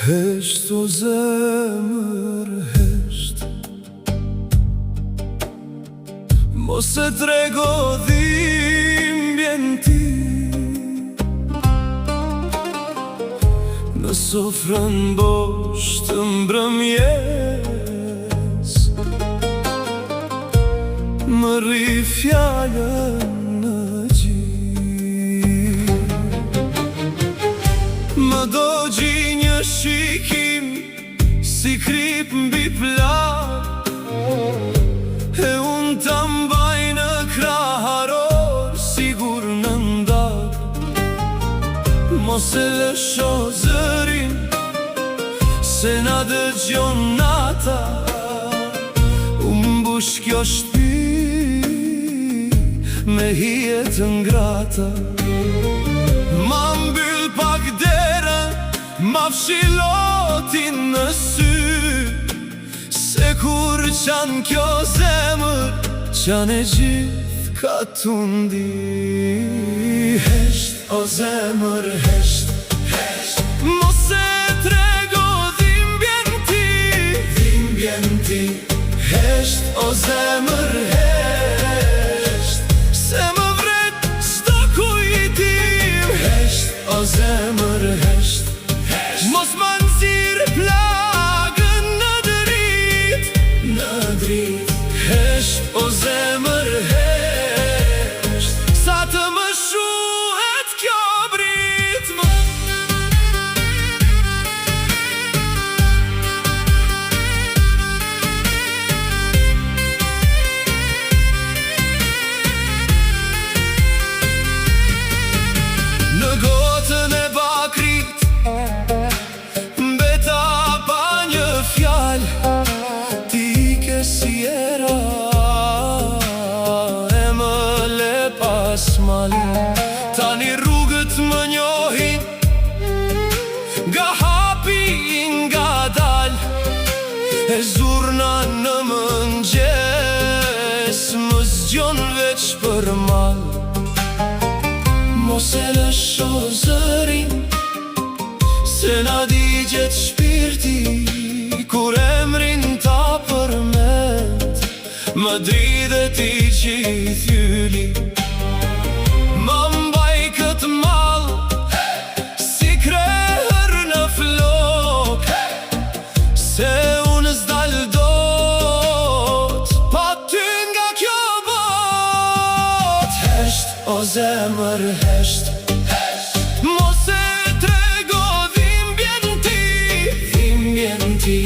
Hesht o zemër, hesht, mos e trego dhimbjen ti në sofrën bosh të mbrëmjes. Më rri fjallën në gjik, më do gjinj një shikim si krip mbi plak, e unë ta mbaj në kraharor sigur në ndak. Mos e lësho zërin se na dëgjon nata, u mbush kjo shtëpi me hije të ngrata. Ma mbyll pak derën, ma fshilotin në sy, se kur qan kjo zemër, qan e gjithë ka tundi. Hesht o zemër, hesht, hesht, mos e trego dhimbjen ti, dhimbjen ti. Hesht o zemër, hesht, se më vret s'do kujtim. Hesht o zemër, hesht, mos më nxirr plagën në drit, në drit. Hesht o zemër, hesht, sa të më shuhet kjo britmë. Në gotën e bakrit ti ke si era, e më le pas mal. Tani rrugët më njohin nga hapi nga dal, e zurna në mëngjes më zgjon veç për mal. Mos e lësho zërin se na digjet shpirti kur emrin ta përmend, më dridhet i gjithë yli. Ma mbaj këtë mall si krehër në flok, se unë s'dal dot pa ty nga kjo bot. Hesht o zemër, hesht, mos e trego dhimbjen ti, dhimbjen ti.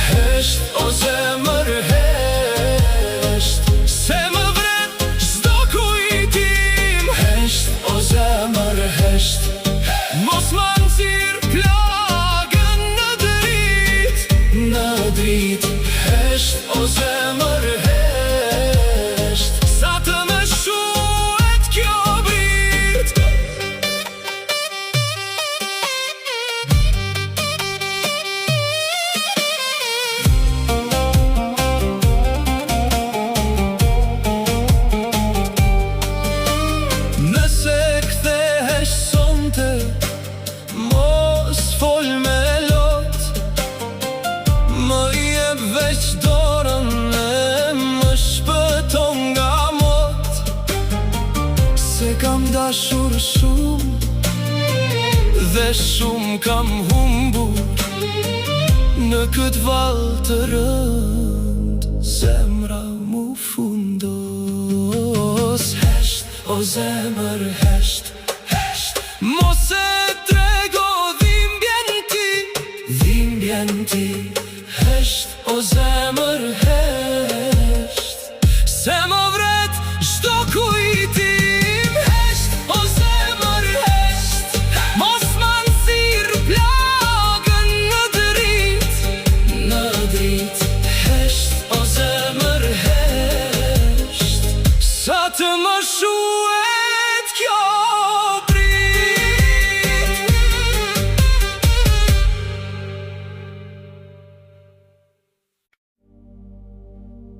Hesht o zemër, hesht, se më vret s'do kujtim. Hesht o zemër, hesht, mos më nxirr plagën në drit, në drit. Hesht o zemër, hesht, sa të më shuhet kjo brit. Nëse kthehesh sonte, mos fol me lot, më jep veç dorën e më shpëton nga mot. Se kam dashur shumë dhe shumë kam humbur në këtë vallë të rënd, zemra mu fundos. Hesht o zemër, hesht, hesht, mos e trego dhimbjen ti, dhimbjen ti. Hesht o zemër,